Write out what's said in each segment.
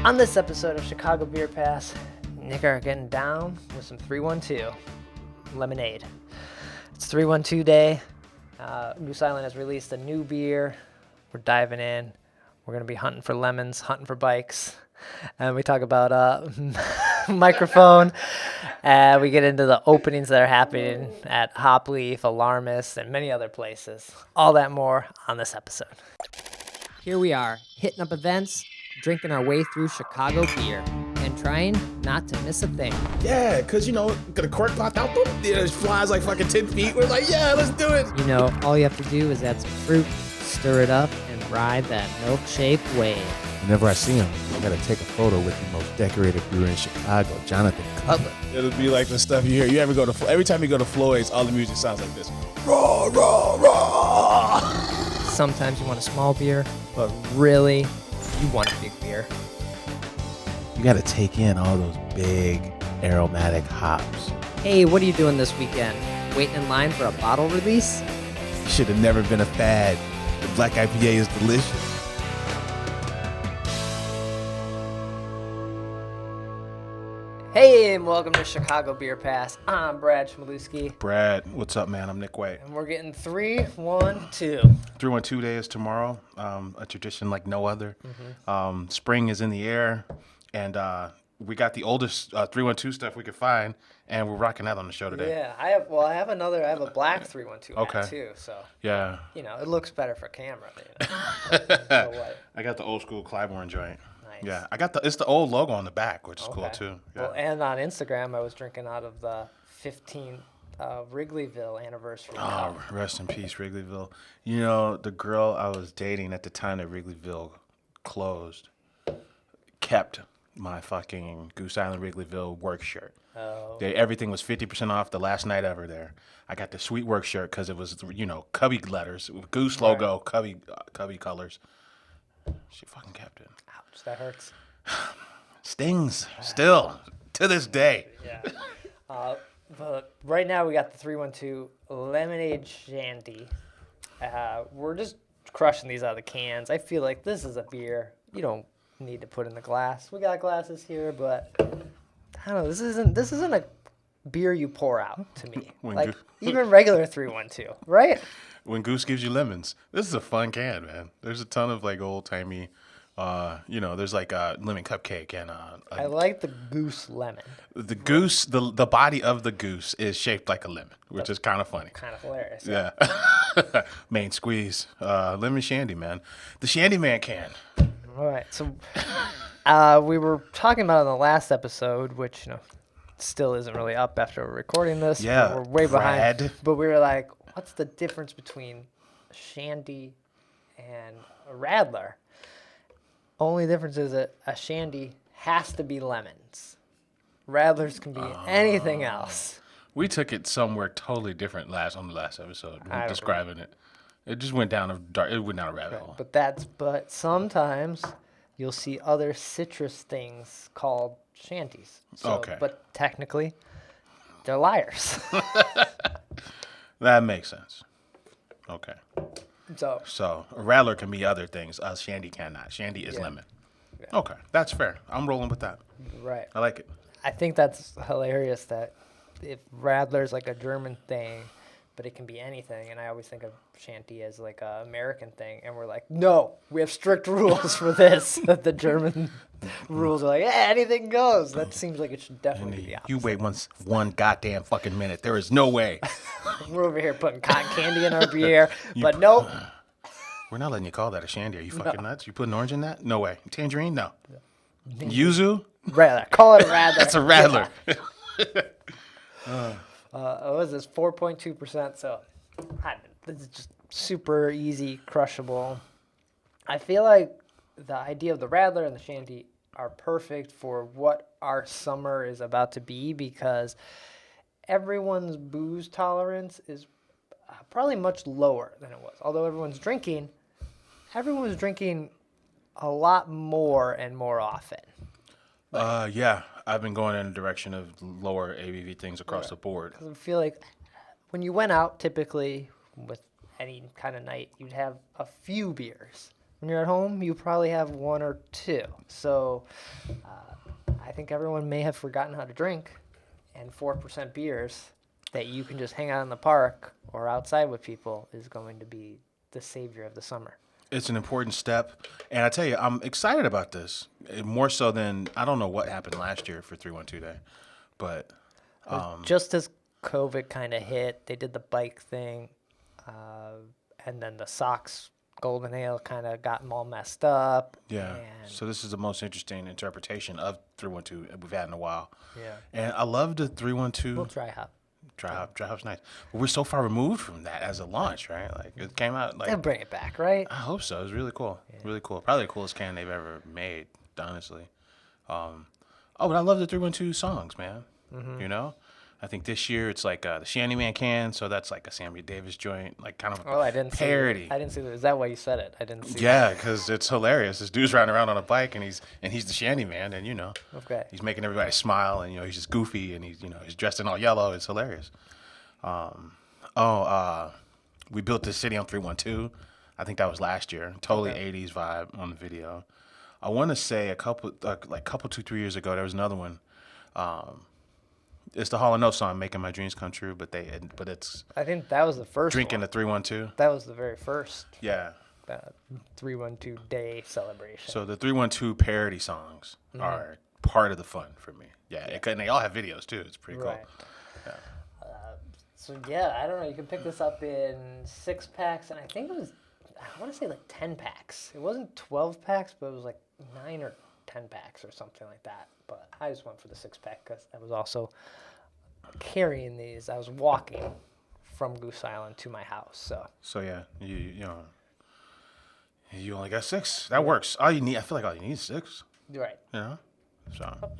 On this episode of Chicago Beer Pass, Nick are getting down with some 312 lemonade. It's 312 day. Goose Island has released a new beer. We're diving in. We're going to be hunting for lemons, hunting for bikes. And we talk about microphone. We get into the openings that are happening at Hopleaf, Alarmist, and many other places. All that more on this episode. Here we are, hitting up events, drinking our way through Chicago beer, and trying not to miss a thing. Yeah, because, the cork popped out, it flies like fucking 10 feet. We're like, yeah, let's do it. All you have to do is add some fruit, stir it up, and ride that milkshake wave. Whenever I see him, I gotta take a photo with the most decorated brewer in Chicago, Jonathan Cutler. It'll be like the stuff you hear. Every time you go to Floyd's, all the music sounds like this. Raw, raw, raw. Sometimes you want a small beer, but really, you want a big beer. You gotta take in all those big aromatic hops. Hey, what are you doing this weekend? Waiting in line for a bottle release? You should have never been a fad. The black IPA is delicious. Hey, and welcome to Chicago Beer Pass. I'm Brad Chmielewski. Brad, what's up, man? I'm Nik White. And we're getting 312. 312 Day is tomorrow, a tradition like no other. Mm-hmm. Spring is in the air, and we got the oldest 312 stuff we could find, and we're rocking that on the show today. Yeah, I have a black 312 hat too, so. Yeah. It looks better for camera. I got the old school Clybourne joint. Nice. Yeah, it's the old logo on the back, which is cool too. Yeah. Well, and on Instagram, I was drinking out of the 15th Wrigleyville anniversary cup. Oh, rest in peace, Wrigleyville. The girl I was dating at the time that Wrigleyville closed kept my fucking Goose Island Wrigleyville work shirt. Oh. Everything was 50% off the last night ever there. I got the sweet work shirt because it was, Cubby letters, Goose logo, Cubby colors. She fucking kept it. Ouch, that hurts. Stings, still, to this day. Yeah. But right now we got the 312 Lemonade Shandy. We're just crushing these out of the cans. I feel like this is a beer you don't need to put in the glass. We got glasses here, but I don't know. This isn't a beer you pour out to me. Even regular 312, right? When Goose gives you lemons, this is a fun can, man. There's a ton of old timey, there's a lemon cupcake and I like the Goose lemon. The goose, the body of the goose is shaped like a lemon, which is kind of funny. Kind of hilarious. Yeah. Main squeeze, lemon shandy, man. The Shandy Man can. All right, so we were talking about in the last episode, which still isn't really up after we're recording this. Yeah, we're way Brad. behind. But we were like, what's the difference between Shandy and a Rattler? Only difference is that a Shandy has to be lemons. Rattlers can be anything else. We took it somewhere totally different on the last episode. Describing it. It just went down a rabbit hole. But sometimes you'll see other citrus things called shanties. Okay. But technically, they're liars. That makes sense. Okay. So a Rattler can be other things. Shandy cannot. Shandy is lemon. Yeah. Okay, that's fair. I'm rolling with that. Right. I like it. I think that's hilarious that if Rattler's like a German thing, but it can be anything, and I always think of Shanty as like a American thing, and we're like, no, we have strict rules for this. That the German rules are like, yeah, anything goes. That seems like it should definitely be the opposite. You wait one goddamn fucking minute. There is no way. We're over here putting cotton candy in our beer, but nope. We're not letting you call that a Shandy. Are you fucking nuts? You putting orange in that? No way. Tangerine? No. Yuzu? Rattler. Call it a Rattler. That's a Rattler. What is this? 4.2%. So this is just super easy, crushable. I feel like the idea of the Rattler and the Shandy are perfect for what our summer is about to be because everyone's booze tolerance is probably much lower than it was. Although everyone's drinking a lot more and more often. Yeah, I've been going in the direction of lower ABV things across the board. I feel like when you went out, typically with any kind of night, you'd have a few beers. when you're at home, you probably have one or two. So I think everyone may have forgotten how to drink, and 4% beers that you can just hang out in the park or outside with people is going to be the savior of the summer. It's an important step, and I tell you, I'm excited about this more so than I don't know what happened last year for 312 Day, but Just as COVID kind of hit, they did the bike thing, and then the Sox Golden Ale kind of got them all messed up. yeah. And So this is the most interesting interpretation of 312 we've had in a while, yeah. and I love the 312. We'll dry hop. Dry hop's nice, but we're so far removed from that as a launch, right? Like it came out like They'll bring it back, right? I hope so. It was really cool. Really cool. Probably the coolest can they've ever made, honestly. But I love the 312 songs, man. You know? I think this year it's like the Shandy Man can, so that's like a Sammy Davis joint, like kind of Oh, I didn't parody. see. I didn't see that. Is that why you said it? I didn't see. Yeah, because it's hilarious. This dude's riding around on a bike, and he's the Shandy Man, and Okay. he's making everybody smile, and he's just goofy, and he's dressed in all yellow. It's hilarious. We built this city on 312. I think that was last year. Totally 80s vibe on the video. I want to say a couple 2-3 years ago there was another one. It's the Hall & Oates song "Making My Dreams Come True," but it's I think that was the first drinking one. the 312. That was the very first Yeah. 312 day celebration. So the 312 parody songs are part of the fun for me. Yeah, and they all have videos too. It's pretty cool. Right. So yeah, I don't know. You can pick this up in 6-packs, and I think it was, I want to say like 10-packs. It wasn't 12-packs, but it was like 9 or 10-packs or something like that. But I just went for the 6-pack because I was also carrying these. I was walking from Goose Island to my house. So yeah, you only got 6. That works. All you need, I feel like all you need is 6. Right. So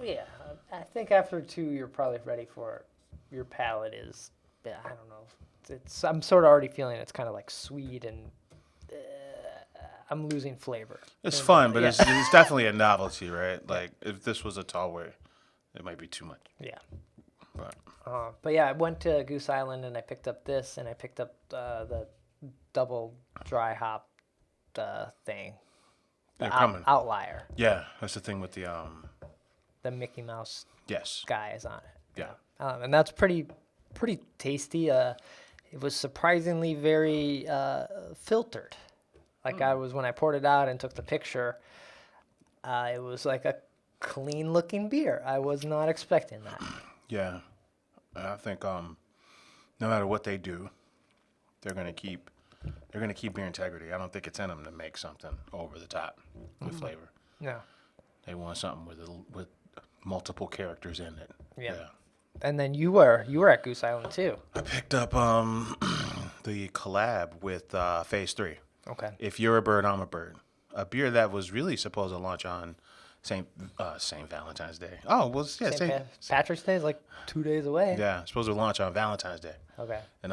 Yeah, I think after 2, you're probably ready for your palate is. I don't know. I'm sort of already feeling it's kind of like sweet and I'm losing flavor. it's fun, but it's definitely a novelty, right? Like if this was a tall way, it might be too much. Yeah. But Yeah, I went to Goose Island and I picked up this and I picked up the double dry hop thing. they're coming. Outlier. Yeah, that's the thing with the The Mickey Mouse yes. guy is on it. Yeah. And that's pretty tasty. It was surprisingly very filtered. Like when I poured it out and took the picture, it was like a clean looking beer. I was not expecting that. Yeah. I think no matter what they do, they're gonna keep beer integrity. I don't think it's in them to make something over the top with flavor. No. They want something with multiple characters in it. Yeah. And then you were at Goose Island too. I picked up the collab with Phase 3. Okay. If You're a Bird, I'm a Bird. A beer that was really supposed to launch on St. Valentine's Day. Oh, well, yeah, St. Patrick's Day is like 2 days away. yeah, it's supposed to launch on Valentine's Day. Okay. And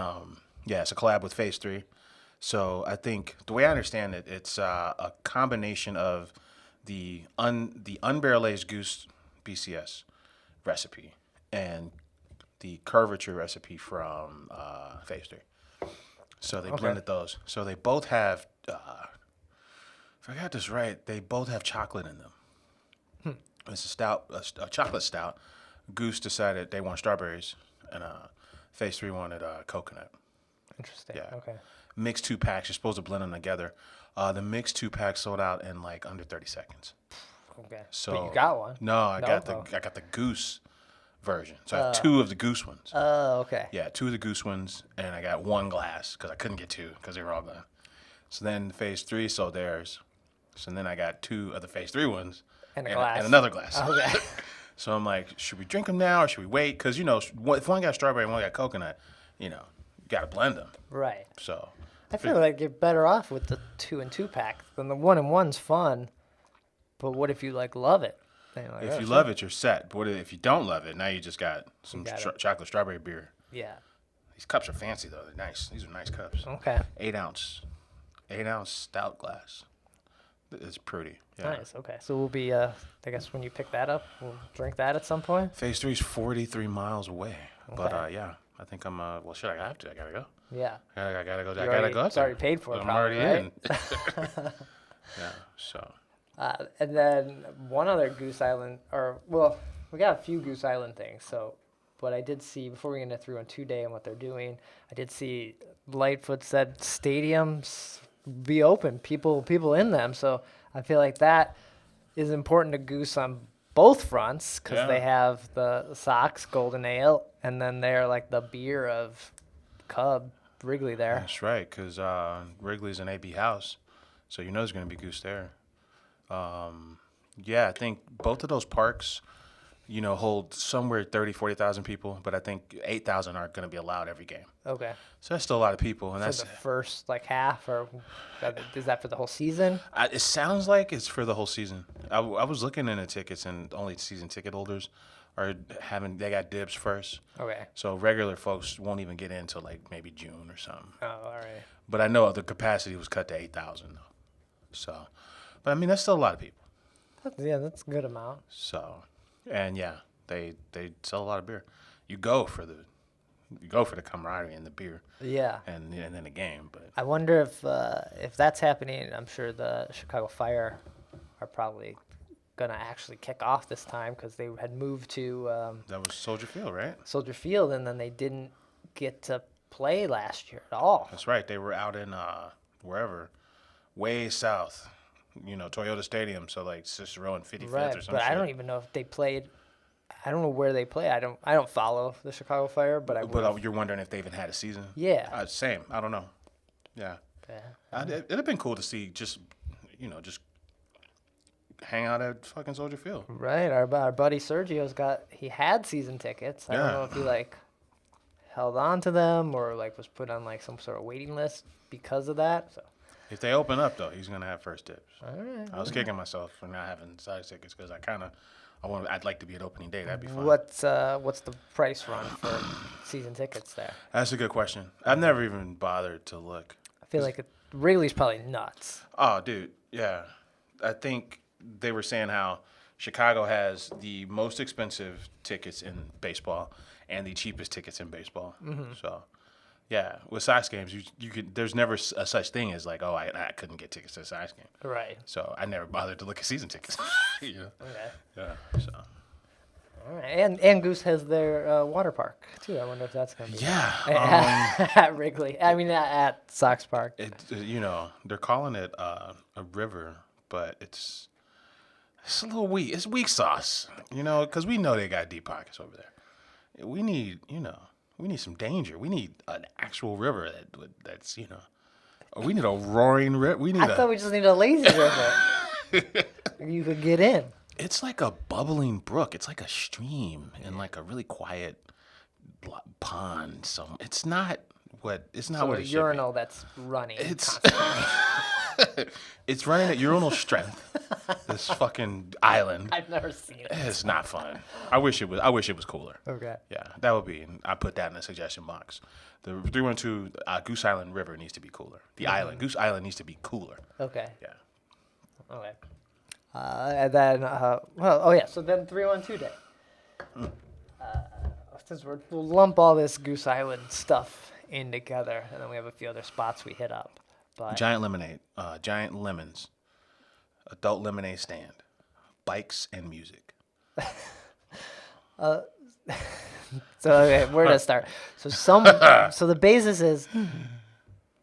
yeah, it's a collab with Phase 3. So I think the way I understand it, it's a combination of the unbarrel aged goose BCS recipe and the curvature recipe from Phase 3. So they blended those. So they both have, if I got this right, they both have chocolate in them. It's a stout, a chocolate stout. Goose decided they want strawberries, and Phase 3 wanted coconut. Interesting. Yeah. Okay. Mixed 2 packs. You're supposed to blend them together. The mixed 2 packs sold out in like under 30 seconds. Okay. So but you got one. No, I got the goose version. So I have 2 of the goose ones. Oh, okay. Yeah, 2 of the goose ones, and I got 1 glass because I couldn't get 2 because they were all gone. So then Phase 3 sold theirs. So then I got 2 of the Phase 3 ones And a glass. and another glass. Okay. So I'm like, should we drink them now or should we wait? Because if one got strawberry and one got coconut, you got to blend them. Right. So I feel like you're better off with the 2 and 2 pack than the 1 and 1's fun. But what if you love it? Then you're like, if oh, you shit. love it, you're set. But what if you don't love it? Now you just got some chocolate strawberry beer. Yeah. These cups are fancy though. They're nice. These are nice cups. Okay. 8 ounce stout glass. It's pretty. Yeah. Nice. Okay. So we'll be. I guess when you pick that up, we'll drink that at some point. Phase 3 is 43 miles away. Okay. But yeah, I think I'm. Well, shit, I have to. I gotta go. Yeah. I gotta go. You I gotta go. It's already paid for. I'm probably, already right? in. Yeah. So. And then one other Goose Island, we got a few Goose Island things. So, what I did see before we get into 312 Day and what they're doing, I did see Lightfoot said stadiums be open, people in them. So I feel like that is important to Goose on both fronts because they have the Sox Golden Ale, and then they're like the beer of Cub Wrigley there. That's right, because Wrigley's an AB house, so you know there's going to be Goose there. I think both of those parks, hold somewhere 40,000 people, but I think 8,000 aren't going to be allowed every game. Okay. So that's still a lot of people. And For that's the first half, or is that for the whole season? It sounds like it's for the whole season. I was looking into tickets, and only season ticket holders they got dibs first. Okay. So regular folks won't even get in until maybe June or something. Oh, all right. But I know the capacity was cut to 8,000 though. So, but I mean that's still a lot of people. That's a good amount. So, and they sell a lot of beer. You go for the camaraderie and the beer. Yeah. And then the game. But I wonder if that's happening. I'm sure the Chicago Fire are probably gonna actually kick off this time because they had moved to that was Soldier Field, right? Soldier Field, and then they didn't get to play last year at all. That's right. They were out in wherever, way south. Toyota Stadium. So Cicero and 55th Right, or something. but I don't even know if they played. I don't know where they play. I don't follow the Chicago Fire, but you're wondering if they even had a season? Yeah. Same. I don't know. Yeah. It'd have been cool to see just hang out at fucking Soldier Field. Right. Our buddy Sergio's he had season tickets. I don't know if he held on to them or was put on some sort of waiting list because of that. So. If they open up though, he's gonna have first dibs. All right. I was kicking myself for not having side tickets because I'd like to be at opening day. That'd be fun. What's the price run for season tickets there? That's a good question. I've never even bothered to look. I feel like Wrigley's probably nuts. Oh, dude, yeah. I think they were saying how Chicago has the most expensive tickets in baseball and the cheapest tickets in baseball. Mm-hmm. So, yeah, with Sox games, you could. There's never a such thing as I couldn't get tickets to a Sox game. Right. So I never bothered to look at season tickets. Okay. Yeah. So. All right, and Goose has their water park too. I wonder if that's gonna be at Wrigley. I mean at Sox Park. They're calling it a river, but it's a little weak. It's weak sauce, because we know they got deep pockets over there. We need some danger. We need an actual river that's or we need a roaring river. I thought we just need a lazy river. You could get in. It's like a bubbling brook. It's like a stream in a really quiet pond. So it's not what it should be. Urinal that's running. It's running at urinal strength. This fucking island. I've never seen it. It's not fun. I wish it was cooler. Okay. Yeah, that would be. I put that in the suggestion box. The 312 Goose Island River needs to be cooler. The island, Goose Island, needs to be cooler. Okay. Yeah. Okay. And then, so then 312 Day. Since we'll lump all this Goose Island stuff in together, and then we have a few other spots we hit up. But Giant lemonade, giant lemons, adult lemonade stand, bikes and music. So okay, where to start? So the basis is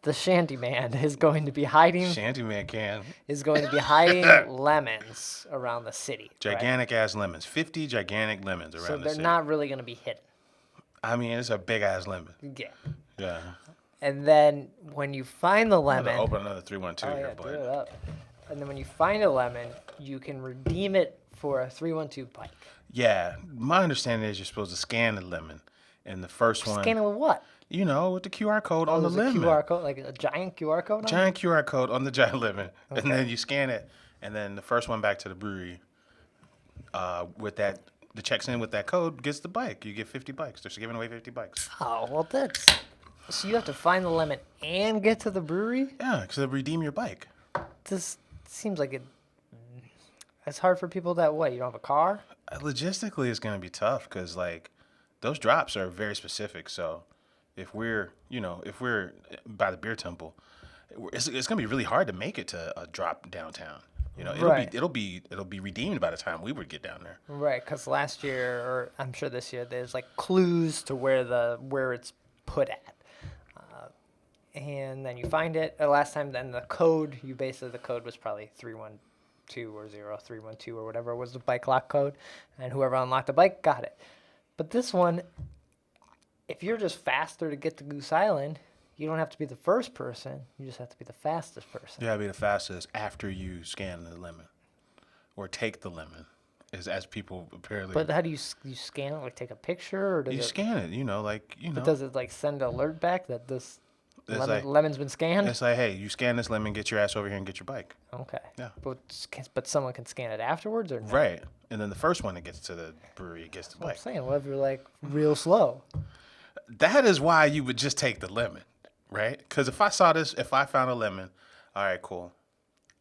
the Shanty Man is going to be hiding. Shanty Man is going to be hiding lemons around the city. Gigantic ass lemons, 50 gigantic lemons around the city. So they're not really going to be hidden. I mean, it's a big ass lemon. Yeah. Yeah. And then when you find the lemon, I'm gonna open another 312 here, do it up. And then when you find a lemon, you can redeem it for a 312 bike. Yeah, my understanding is you're supposed to scan the lemon, and the first one. Scan it with what? With the QR code on the lemon. A QR code, like a giant QR code. Giant QR code on the giant lemon, and then you scan it, and then the first one back to the brewery. With that, the checks in with that code gets the bike. You get 50 bikes. They're giving away 50 bikes. Oh well, that's. So you have to find the lemon and get to the brewery? Yeah, because they redeem your bike. This seems like it's hard for people that way. You don't have a car? Logistically, it's going to be tough because, those drops are very specific. So if we're by the beer temple, it's gonna be really hard to make it to a drop downtown. You know, Right. it'll be redeemed by the time we would get down there. Right, because last year, or I'm sure this year, there's like clues to where it's put at, and then you find it. Last time, then the code the code was probably 312 or 0312 or whatever was the bike lock code, and whoever unlocked the bike got it. But this one, if you're just faster to get to Goose Island, you don't have to be the first person. You just have to be the fastest person. You gotta be the fastest after you scan the lemon, or take the lemon, as people apparently. But how do you scan it? Like take a picture, or does You it? scan it, like But does it like send an alert back that this It's like- lemon's been scanned? It's like, hey, you scan this lemon, get your ass over here and get your bike. Okay. Yeah. But someone can scan it afterwards, or no? Right, and then the first one that gets to the brewery gets the I'm bike. saying, what if you're like real slow? That is why you would just take the lemon, right? Because if I found a lemon, all right, cool.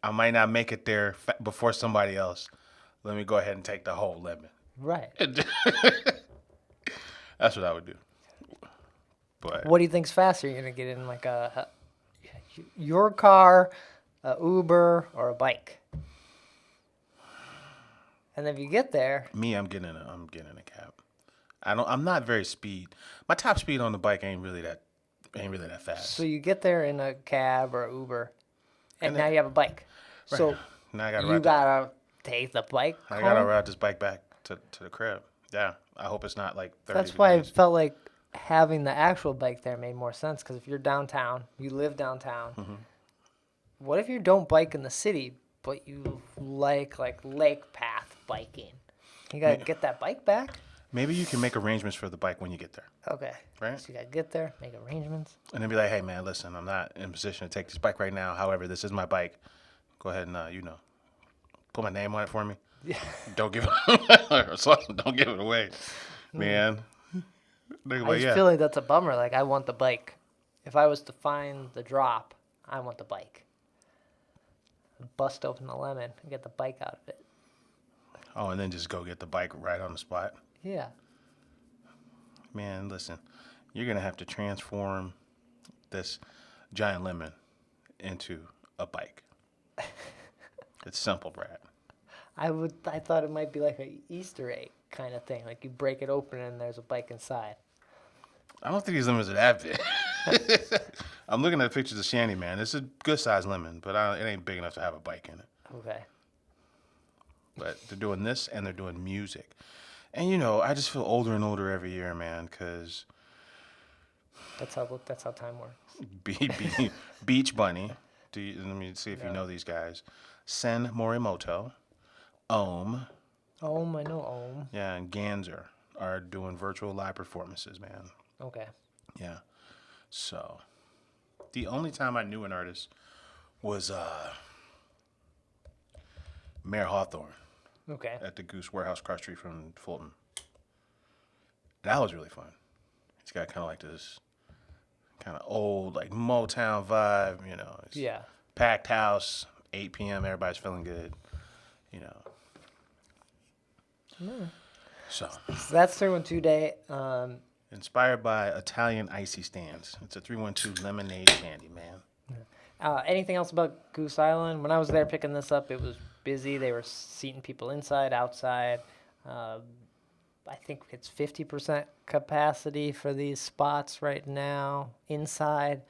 I might not make it there before somebody else. Let me go ahead and take the whole lemon. Right. That's what I would do. But What do you think's faster? You're gonna get in like your car, a Uber, or a bike? And if you get there, me, I'm getting in a cab. I'm not very speed. My top speed on the bike ain't really that fast. so you get there in a cab or Uber, and And now then- you have a bike. So Now I gotta you ride. gotta take the bike. I gotta home? ride this bike back to the crib. Yeah, I hope it's not like 30 That's why I degrees. felt like having the actual bike there made more sense. Because if you're downtown, you live downtown. Mm-hmm. What if you don't bike in the city, but you like lake path biking? You gotta get that bike back. Maybe you can make arrangements for the bike when you get there, Okay. right? So you gotta get there, make arrangements. And then be like, hey man, listen, I'm not in a position to take this bike right now. However, this is my bike. Go ahead and put my name on it for me. Yeah. Don't give it don't give it away, man. They're I like, just yeah. feel like that's a bummer. Like I want the bike. If I was to find the drop, I want the bike. Bust open the lemon and get the bike out of it. Oh, and then just go get the bike right on the spot. Yeah. Man, listen, you're gonna have to transform this giant lemon into a bike. It's simple, Brad. I thought it might be like a Easter egg kind of thing. Like you break it open and there's a bike inside. I don't think these lemons are that big. I'm looking at pictures of Shandy, man. It's a good sized lemon, but it ain't big enough to have a bike in it. Okay. But they're doing this and they're doing music. And I just feel older and older every year, man, because That's how time works. Beach Bunny, let me see if you know these guys. Sen Morimoto, Ohm, I know Ohm. yeah, and Ganser are doing virtual live performances, man. Okay. Yeah. So, the only time I knew an artist was Mayor Hawthorne Okay. at the Goose Warehouse across the street from Fulton. That was really fun. He's got kind of like this kind of old, like Motown vibe, It's Yeah. packed house, 8 p.m., everybody's feeling good, So, So that's 312 Day. inspired by Italian icy stands. It's a 312 lemonade shandy, man. Anything else about Goose Island? When I was there picking this up, it was busy. They were seating people inside, outside. I think it's 50% capacity for these spots right now inside,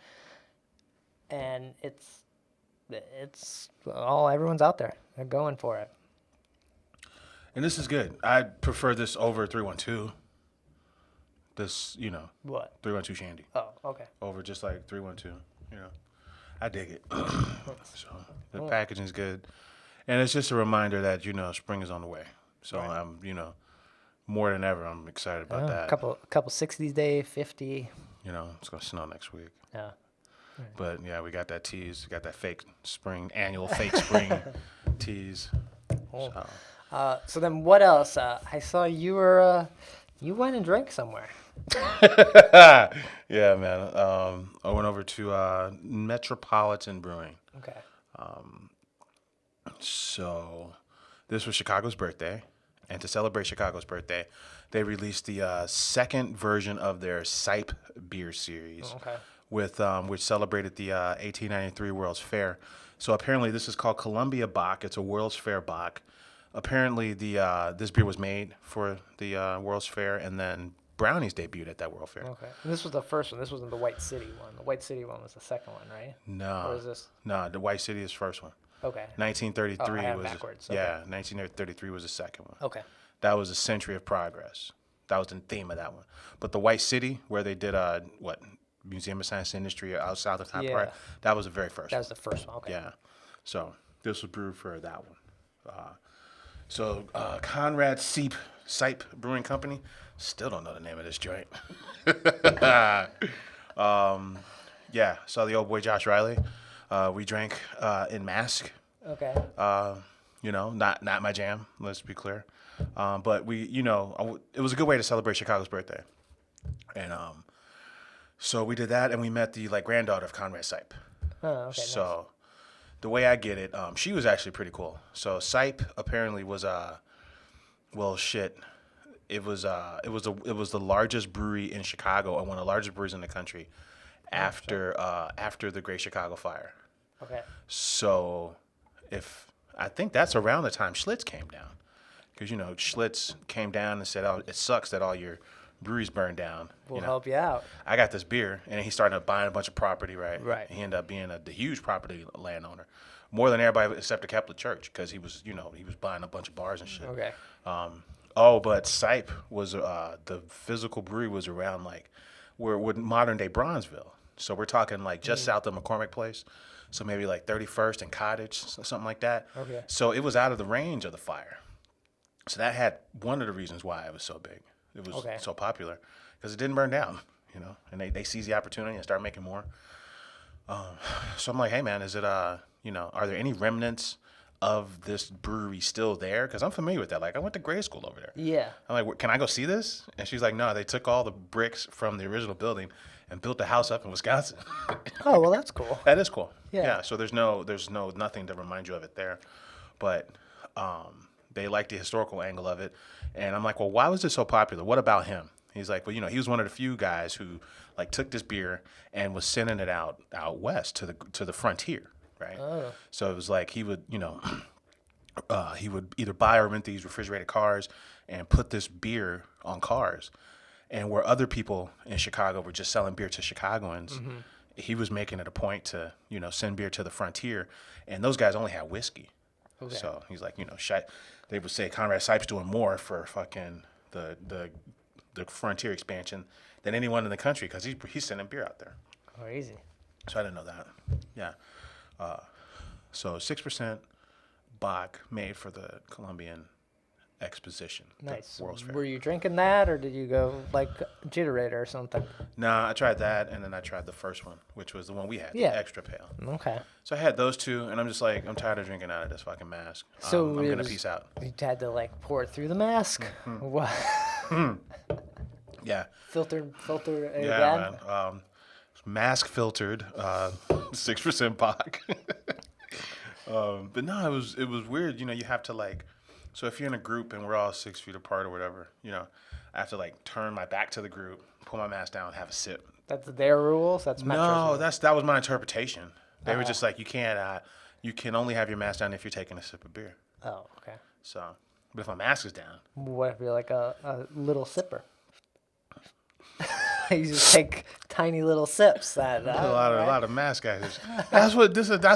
and everyone's out there. They're going for it. And this is good. I prefer this over 312. This, What? 312 shandy. Oh, okay. Over just like 312. I dig it. So the packaging's good, and it's just a reminder that spring is on the way. So Right. I'm more than ever I'm excited about that. A couple 60 day, 50. It's gonna snow next week, Yeah. but yeah, we got that tease. We got that annual fake spring tease. Oh. So. So then what else? I saw you you went and drank somewhere. Yeah, man. I went over to Metropolitan Brewing. Okay. So this was Chicago's birthday, and to celebrate Chicago's birthday, they released the second version of their Seipp beer series, Okay. with which celebrated the 1893 World's Fair. So apparently this is called Columbia Bach. It's a World's Fair Bach. Apparently this beer was made for the World's Fair, and then brownies debuted at that World Fair. Okay. And this was the first one. This wasn't the White City one. The White City one was the second one, right? No. Or is this? No, the White City is the first one. Okay. 1933 I have was backwards. Okay. yeah, 1933 was the second one. Okay. That was a century of progress. That was the theme of that one. But the White City, where they did Museum of Science and Industry out south of Hyde Park, that was the very first. That was the first one. Okay. Yeah. So this was brewed for that one. Conrad Seipp Brewing Company. Still don't know the name of this joint. Yeah. Saw the old boy Josh Riley. We drank in mask. Okay. Not my jam. Let's be clear. But it was a good way to celebrate Chicago's birthday, and so we did that, and we met the granddaughter of Conrad Seipp. Oh, okay. So Nice. the way I get it, she was actually pretty cool. So Seipp apparently was It was the largest brewery in Chicago and one of the largest breweries in the country after the Great Chicago Fire. Okay. So I think that's around the time Schlitz came down, because Schlitz came down and said, "Oh, it sucks that all your breweries burned down. We'll help you out." I got this beer, and he started buying a bunch of property. Right. Right. He ended up being the huge property landowner, more than everybody except the Catholic Church, because he was buying a bunch of bars and shit. Okay. But Seipp was the physical brewery was around where modern day Bronzeville. So we're talking just south of McCormick Place. So maybe 31st and Cottage, something like that. Okay. So it was out of the range of the fire. So that had one of the reasons why it was so big. It was so popular, because it didn't burn down, and they seized the opportunity and started making more. So I'm like, hey man, is it are there any remnants of this brewery still there? Because I'm familiar with that. I went to grade school over there. Yeah. I'm like, can I go see this? And she's like, no, they took all the bricks from the original building and built the house up in Wisconsin. Oh, well, that's cool. That is cool. Yeah. So there's nothing to remind you of it there, but they like the historical angle of it. And I'm like, well, why was it so popular? What about him? He's like, well, he was one of the few guys who took this beer and was sending it out west to the frontier, right? Oh. So it was he would he would either buy or rent these refrigerated cars and put this beer on cars. And where other people in Chicago were just selling beer to Chicagoans, he was making it a point to, send beer to the frontier. And those guys only had whiskey. Okay. So he's like, they would say Conrad Seipp's doing more for fucking the frontier expansion than anyone in the country, because he's sending beer out there. Crazy. So I didn't know that. Yeah. So 6% Bach made for the Columbian Exposition. Nice. World's Fair. Were you drinking that, or did you go Jitterator or something? Nah, I tried that, and then I tried the first one, which was the one we had, Yeah. the extra pale. Okay. So I had those two, and I'm just I'm tired of drinking out of this fucking mask. So I'm going to peace out. You had to pour it through the mask? What? Yeah. Filter it Yeah, again? man. Mask filtered, 6% Bach. But no, it was weird. You have to so if you're in a group and we're all 6 feet apart or whatever, I have to turn my back to the group, pull my mask down, have a sip. That's their rules? That's Metro's No, rules? that was my interpretation. They were just you can't, you can only have your mask down if you're taking a sip of beer. Oh, okay. So, but if my mask is down, What if you're a little sipper? You just take tiny little sips. a lot of mask guys. That's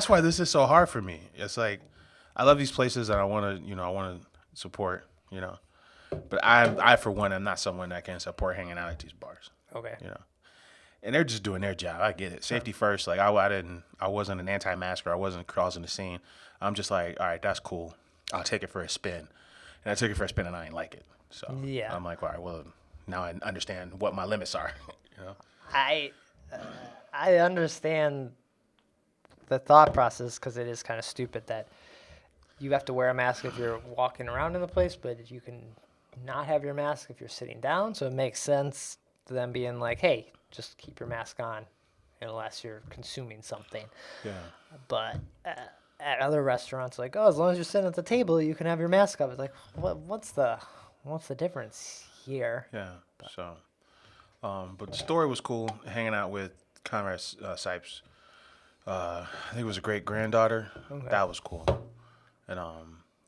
why this is so hard for me. It's I love these places and I want to support, but I for one am not someone that can support hanging out at these bars. Okay. And they're just doing their job. I get it. Safety first. I wasn't an anti-masker. I wasn't causing the scene. I'm just all right, that's cool. I'll take it for a spin. And I took it for a spin and I ain't like it. So Yeah. I'm all right, well, now I understand what my limits are. I understand the thought process, because it is kind of stupid that you have to wear a mask if you're walking around in the place, but you can not have your mask if you're sitting down. So it makes sense to them being hey, just keep your mask on unless you're consuming something. Yeah. But at other restaurants, as long as you're sitting at the table, you can have your mask up. It's what's the difference here? Yeah. So, but the story was cool. Hanging out with Conrad Seipp's. I think it was a great granddaughter. Okay. That was cool. And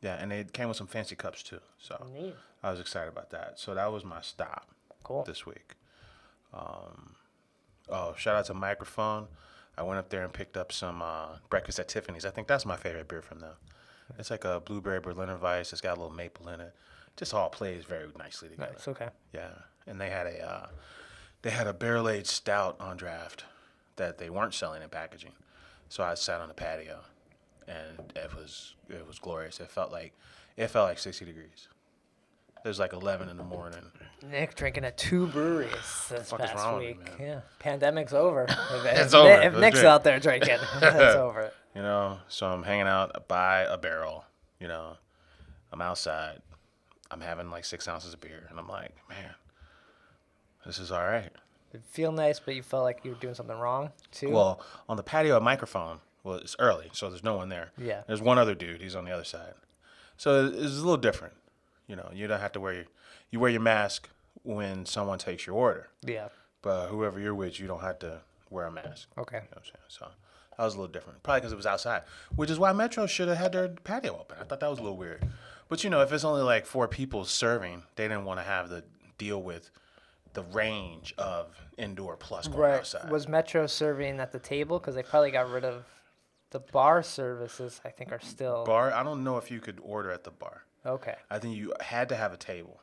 yeah, and it came with some fancy cups too. So Neat. I was excited about that. So that was my stop Cool. this week. Oh, shout out to Microphone. I went up there and picked up some Breakfast at Tiffany's. I think that's my favorite beer from them. It's like a blueberry Berliner Weiss. It's got a little maple in it. Just all plays very nicely together. Nice. Okay. Yeah, and they had a barrel-aged stout on draft that they weren't selling in packaging. So I sat on the patio, and it was glorious. It felt like 60 degrees. It was like 11 in the morning. Nick drinking at 2 breweries this fuck is past wrong with week. me, man? Yeah, pandemic's over. It's over. If Let's Nick's drink. out there drinking, it's over. You know, so I'm hanging out by a barrel. You know, I'm outside. I'm having like 6 ounces of beer, and I'm like, man, this is all right. It feel nice, but you felt like you were doing something wrong too. Well, on the patio at Microphone, well, it's early, so there's no one there. Yeah. There's one other dude. He's on the other side. So it's a little different. You know, you don't have to wear your mask when someone takes your order. Yeah. But whoever you're with, you don't have to wear a mask. Okay. You know what I'm saying? So that was a little different. Probably because it was outside, which is why Metro should have had their patio open. I thought that was a little weird. But, you know, if it's only like 4 people serving, they didn't want to have to deal with the range of indoor plus going outside. Was Metro serving at the table? Because they probably got rid of the bar services, I think, are still. Bar, I don't know if you could order at the bar. Okay. I think you had to have a table.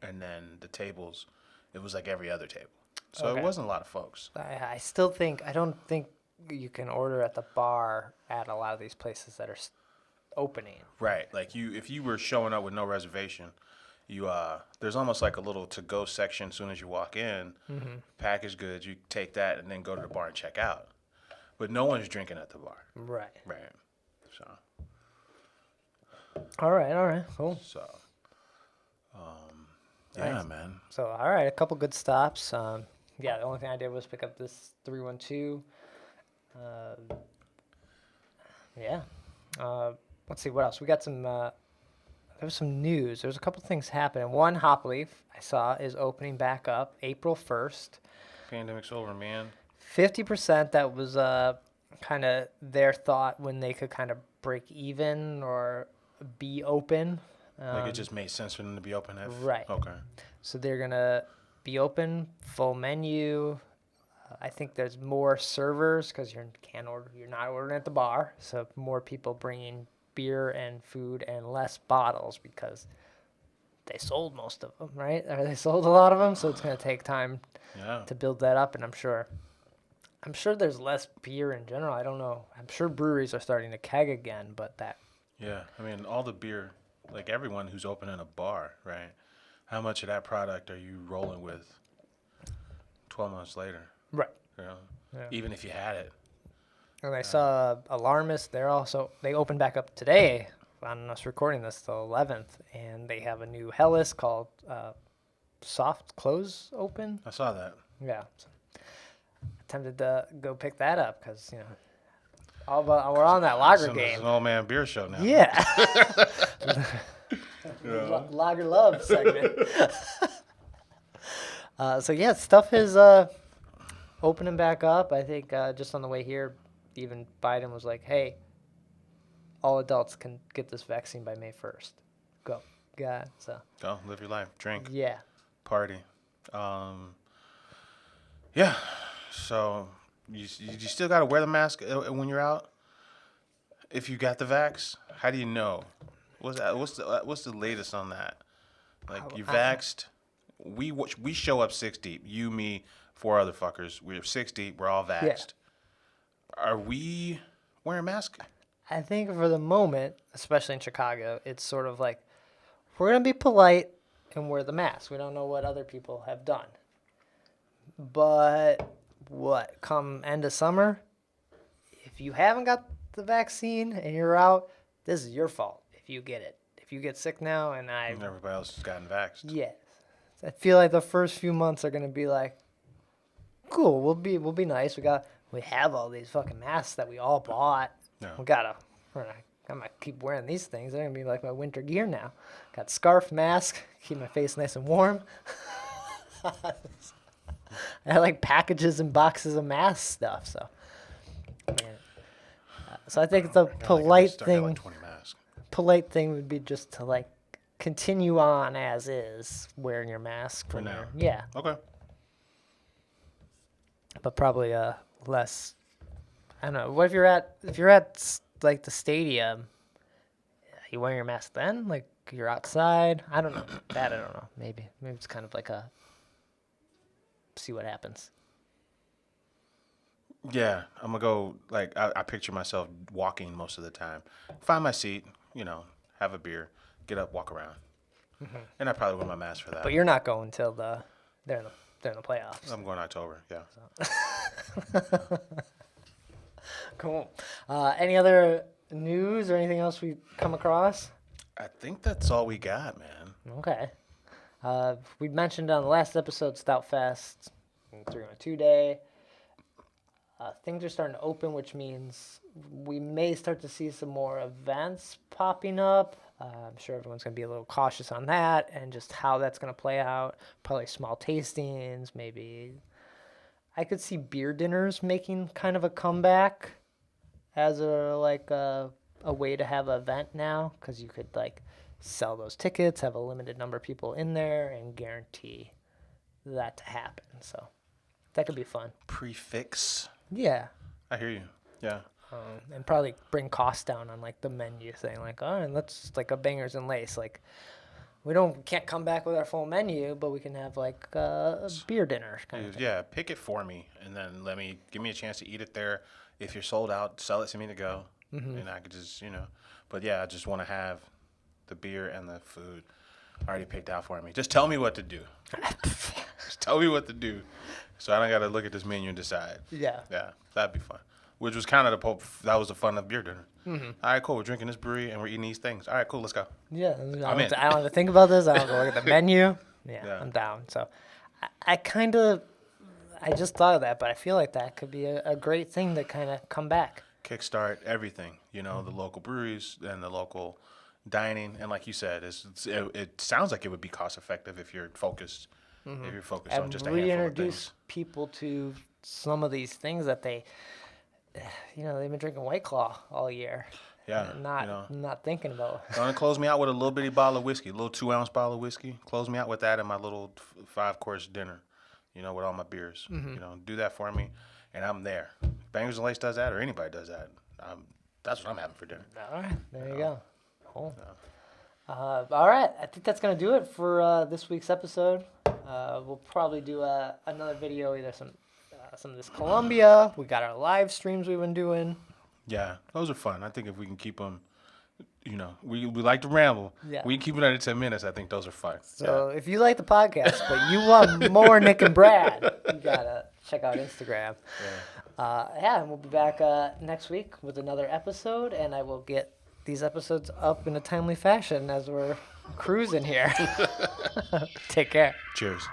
And then the tables, it was like every other table. So Okay. it wasn't a lot of folks. I still think, I don't think you can order at the bar at a lot of these places that are opening. Right. Like if you were showing up with no reservation, there's almost like a little to-go section as soon as you walk in. Mm-hmm. Packaged goods, you take that and then go to the bar and check out. But no one's drinking at the bar. Right. Right. So. All right. Cool. Yeah, Nice. man. So, all right, a couple good stops. Yeah, the only thing I did was pick up this 312. Yeah. Let's see, what else? We got some, there was some news. There's a couple things happening. One, Hop Leaf, I saw, is opening back up April 1st. Pandemic's over, man. 50%, that was kind of their thought when they could kind of break even or be open. Like it just made sense for them to be open at. Right. Okay. So they're going to be open, full menu. I think there's more servers because you're not ordering at the bar. So more people bringing beer and food and less bottles because they sold most of them, right? Or they sold a lot of them. So it's going to take time Yeah. to build that up. And I'm sure there's less beer in general. I don't know. I'm sure breweries are starting to keg again, but that. Yeah. I mean, all the beer, like everyone who's opening a bar, right? How much of that product are you rolling with 12 months later? Right. You know? Yeah. Even if you had it. And I saw Alarmist. They opened back up today on us recording this, the 11th, and they have a new Hellas called Soft Close Open. I saw that. Yeah. So tempted to go pick that up because, we're on that lager It's game. an old man beer show now. Yeah. Yeah. Lager Love segment. So, yeah, stuff is opening back up. I think just on the way here, even Biden was like, hey, all adults can get this vaccine by May 1st. Go. God. So, Go, live your life, drink, yeah. party. Yeah. So you still got to wear the mask when you're out. If you got the vax, how do you know? What's the latest on that? Like you vaxxed, we show up 6 deep. You, me, 4 other fuckers. We're 6 deep. We're all vaxxed. Yeah. Are we wearing masks? I think for the moment, especially in Chicago, it's sort of like we're gonna be polite and wear the mask. We don't know what other people have done, but come end of summer, if you haven't got the vaccine and you're out, this is your fault if you get it. If you get sick now and everybody else has gotten vaxxed. Yeah. I feel like the first few months are gonna be like, cool, we'll be nice. We have all these fucking masks that we all bought. Yeah. I'm gonna keep wearing these things. They're gonna be like my winter gear now. Got scarf, mask, keep my face nice and warm. I had like packages and boxes of mask stuff. So, so I think the polite Got like thing, 20 masks. polite thing would be just to like continue on as is, wearing your mask For when now. you're- yeah, Okay. but probably less. I don't know. What if you're at like the stadium? You wearing your mask then? Like you're outside? I don't know. That I don't know. Maybe it's kind of like a see what happens. Yeah, I'm gonna go. Like I picture myself walking most of the time. Find my seat, have a beer, get up, walk around, and I probably wear my mask for that. But you're not going till they're in the playoffs. I'm going October. Yeah. Cool. Any other news or anything else we come across? I think that's all we got, man. Okay. We mentioned on the last episode Stout Fest, 302 day. Things are starting to open, which means we may start to see some more events popping up. I'm sure everyone's going to be a little cautious on that and just how that's going to play out. Probably small tastings, maybe. I could see beer dinners making kind of a comeback as a way to have an event now, because you could like sell those tickets, have a limited number of people in there, and guarantee that to happen. So that could be fun. Prefix. Yeah. I hear you. Yeah. And probably bring costs down on like the menu thing. Like, oh, and let's like a bangers and lace. Like, we can't come back with our full menu, but we can have like a beer dinner kind of thing. Yeah, pick it for me, and then give me a chance to eat it there. If you're sold out, sell it to me to go, and I could just, But yeah, I just want to have the beer and the food already picked out for me. Just tell me what to do. Just tell me what to do, so I don't got to look at this menu and decide. Yeah. Yeah, that'd be fun. Which was kind of that was the fun of beer dinner. All right, cool. We're drinking this brewery and we're eating these things. All right, cool. Let's go. Yeah. I in. don't have to think about this. I don't have to look at the menu. Yeah, Yeah. I'm down. So I just thought of that, but I feel like that could be a great thing to kind of come back. Kickstart everything. The local breweries and the local dining, and like you said, it sounds like it would be cost effective if you're focused. If you're focused on And just a handful of reintroduce things. people to some of these things that they've been drinking White Claw all year. Yeah, And not thinking about. Gonna close me out with a little bitty bottle of whiskey, a little 2-ounce bottle of whiskey. Close me out with that and my little 5-course dinner, with all my beers. Do that for me, and I'm there. Bangers and Lace does that, or anybody does that. That's what I'm having for dinner. All right, there you go. Cool. All right, I think that's gonna do it for this week's episode. We'll probably do another video, either some of this Columbia. We got our live streams we've been doing. Yeah, those are fun. I think if we can keep them, we like to ramble. Yeah. We can keep it under 10 minutes. I think those are fun. So if you like the podcast, but you want more Nick and Brad, you gotta check out Instagram. And we'll be back next week with another episode, and I will get these episodes up in a timely fashion as we're cruising here. Take care. Cheers.